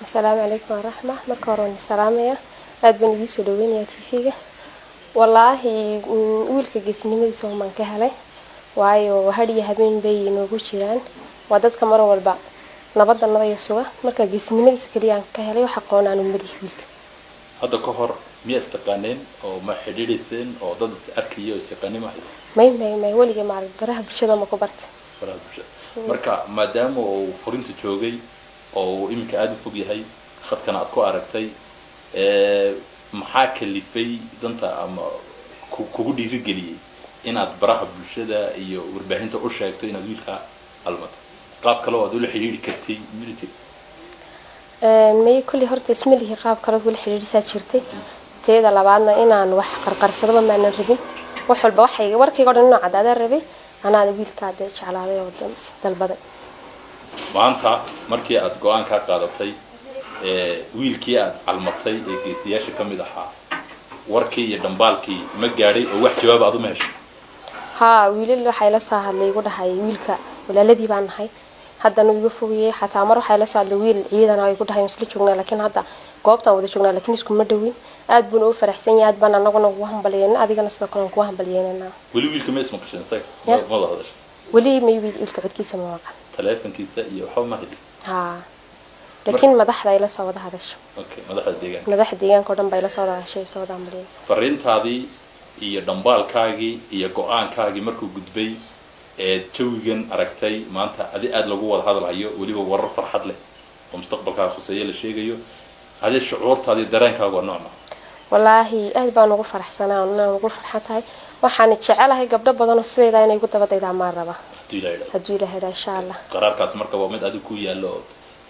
السلام عليكم ورحمة مكروني سلامية أدبن يجي سلوين يا تيفيجة والله ويلك جسمي مدي سوى من كهله وعيو هدي هبين بين وجوشيان وعدد كمرة والبعض نبض النظر يسوى مركز جسمي مدي سكريان كهله وحقون عن مدي ويلك هذا كهر مية استقانين أو ما حديد سن أو ضد أركية واستقانين ما ما ولي جماعة براه برشة ما كبرت براه برشة مركا مادام وفرنت جوجي أو إمك عاد فوقي هاي خد كان أتكو أركتي محاك اللي في دنتا أما كودي رجلي إن براه برشة إيو وربحين تقرش هيكتو إن ذولها علمت قاب كلو ذول حديد كرتي ملتي ما كل هرت اسمه اللي قاب كلو ذول حديد ساتشرتي تيدا لبعضنا إن وح قرصنا ما نربي وحول بوحي وركي قرن إنه عدد الربي أنا هذا ويل كاد على هذا ودم دلبدأ maanta markii aad go'aan ka qaadatay wiilkii aad calmatay ee geesiyaasha kamid ahaa warkii iyo dambaalkii ma gaaray oo wax jawaab aad u meeshay ha wiilal waxay la soo hadlay ugu dhahay wiilka walaaladii baan nahay haddana igu fogiyay xataa mar waxay la soo hadlay wiil ciidan ay ugu dhahay isla joognaa laakiin hadda goobtan wada joognaa laakiin isku ma dhawin aad buu u faraxsan yahay aad baan anaguna ugu hambalyeena adigana sidoo kale ugu hambalyeena wali wiilka ma isma qashin say ma wada hadashay wali ma wiilka codkiisa ma waqa telefonkiisa iyo waxa ma heli ha laakiin madaxda ay la soo wada hadasho okay madaxda deegaanka oo dhan bay la soo wada hadashay soo dambaleysa fariintaadii iyo dambaalkaagii iyo go'aankaagii markuu gudbay ee jawigan aragtay maanta aad lagu wada hadlayo waliba warar farxad leh oo mustaqbalka khuseeyo la sheegayo هذه الشعور هذه درين كاغو نوعنا والله أهبان ugu faraxsanaa oo ugu farxatahay waxaan jecelahay gabdho badan oo sideeda inay ugu dabadayda ma raba hadii la helo insha Allah qaraarkaas marka waa mid adigu ku yaalo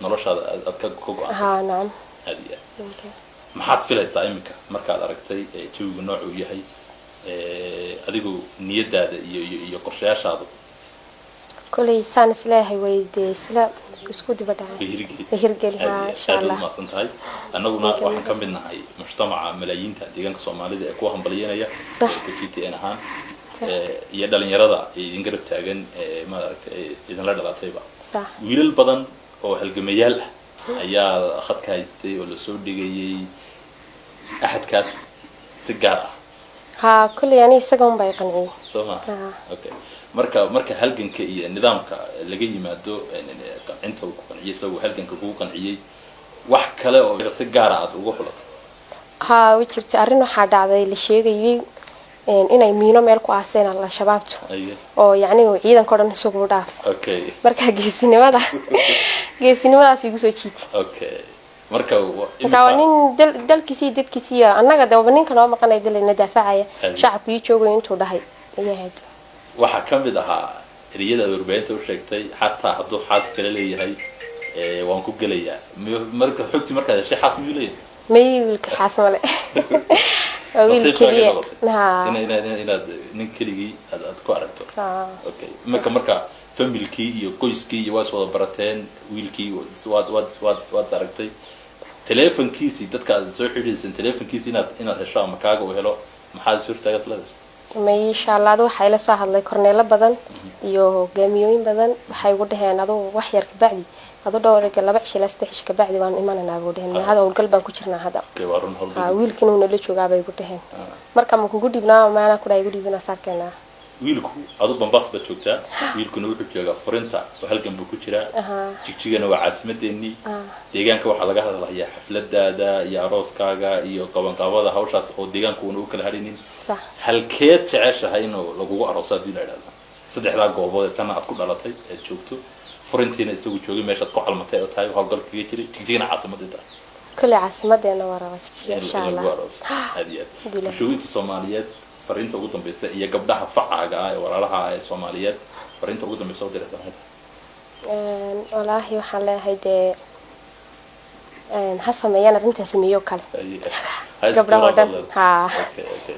noloshaada aad ka go'aan ha naam hadiya maxaad filaysaa imika markaad aragtay jawiga nooc uu yahay adigu niyadaada iyo qorshayaashaada kulay saan islaahay wayde isla isku dibadaan hirgeli ha insha Allah ma santahay annaguna waxaan ka midnahay mujtamaca malaayiinta deegaanka Soomaalida ee ku hambalyeynaya KTN ahaan iyo dhalinyarada idin garab taagan ma aragtay idin la dhalatayba wiilal badan oo halgamayaal ah ayaa khadka haystay oo la soo dhigayay ahadkaas si gaar ah ha kulay ani isaga un bay qanciyay soma okay marka halganka iyo nidaamka laga yimaado inta uu ku qanciyay soo halganka ku qanciyay wax kale oo si gaar ah ugu xulatay ha wajirti arin waxa dhacday la sheegayay inay miino meel ku aaseen la shabaabtu oo yaani ciidanka dhan isugu dhaaf okay marka geesinimadaas igu soo jiitay okay marka nin dalkiisii dadkiisii annaga dawba ninka noo maqanay dalina daafacaya shacabkii joogay intuu dhahay ayahayd waxa kamid ahaa eriyada warbaahinta u sheegtay xataa hadduu xaas kale leeyahay waan ku gelayaa marka xogti marka shay xaas miyuu leeyahay wiilka xaas male wiil kaliya inaad nin keligii aad ku aragto okay marka familkii iyo qoyskii iyo waas wada barateen wiilkii waad aragtay telefonkiisii dadka aad soo xidhiidhsan telefonkiisii inaad hesho ama kaaga u helo maxaad suurtagal leedahay ma insha Allah waxay la soo hadlay korneelo badan iyo hogaamiyooyin badan waxay ugu dhaheen adoo wax yar ka bacdi adoo dhowrka laba cisho saddex ka bacdi waan imananaa ugu dhaheen hada uu galban ku jirnaa hada wiilkii inuu la joogaa bay ugu dhaheen marka ma kugu dhibnaa maana ku dhaay ugu dhibnaa sarkeena wiilku adu Bambaas ba joogtaa wiilkuna wuxuu joogaa Furinta oo halkan buu ku jiraa Jigjigana waa caasimadeennii deegaanka waxa laga hadlayaa xafladaada iyo arooskaaga iyo qabanqaabada hawshaas oo deegaanku uu kala harinin halkeed jeceshahay inuu lagu arooso hadii la yiraahdo saddexda goobood tan aad ku dhalatay ee joogto Furintiina isagu joogay meesha aad ku calmatay oo tahay hawlgalkiga jiray Jigjigana caasimadeeda kale caasimadeena waa rabaa Jigjiga insha Allah hadiya shuuinta Soomaaliyeed fariinta ugu dambaysa iyo gabdhaha facaaga ah ee walaalaha ee Soomaaliyeed fariinta ugu dambaysa oo diraysan walahi waxaan leeyahay de hasameeyana arinta sameeyo kale gabdhaha dhan ha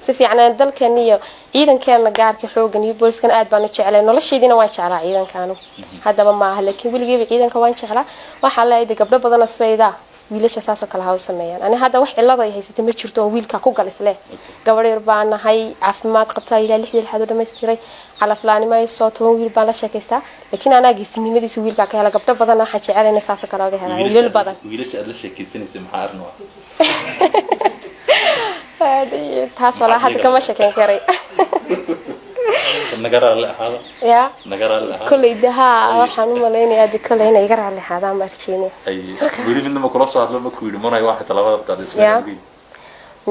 si fiican dalkan iyo ciidankeena gaarka xoogan iyo booliska aad baan u jeclay nolosheedina waan jeclaa ciidankaanu hadaba ma aha laakiin wiligeeba ciidanka waan jeclaa waxa leeyahay gabdho badan oo sayda wiilasha saasoo kale ha u sameeyaan ani hadda wax cilada ay haysatay ma jirto oo wiilka ku gal isle gabadh yar baan nahay caafimaad qabta ilaa 6 xad u dhameystiray calaflaanimo ay soo toon wiil baan la sheekaystaa laakiin ana geesinimadiisa wiilka ka hela gabdho badan waxaan jecelahay saasoo kale uga helaan wiilal badan wiilasha aad la sheekaysanaysa maxaa arno taas wala hadda kama sheekan karay nagara la hada ya nagara la hada kulli daha waxaan u maleynayaa dad kale inay iga raali hadaan marjiini ay wili midna ma kula soo hadlo ma ku yiri monay waxa talabada taadisay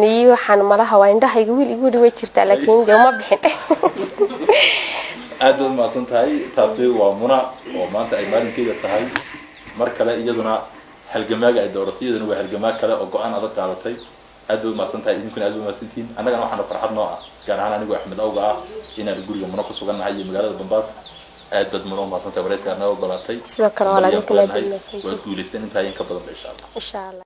miyi waxaan malaha waa indhahayga wiil igu dhaway jirtaa laakiin de ma bixin aad ma santahay taasi waa muna oo maanta ay maalinkeeda tahay mar kale iyaduna halgamaaga ay dooratay iyaduna waa halgamaa kale oo go'aan adag qaadatay aad ma santahay idinkuna aad ma santiin anagana waxaan farxad noo ah gaar ahaan anigu Axmed Awga ah inaan guriga muna ku suganahay magaalada Bambaas aad bad muna ma santahay wareysiga noo ogolaatay sidoo kale walaal kale waa guuleysan inta ay ka badan insha Allah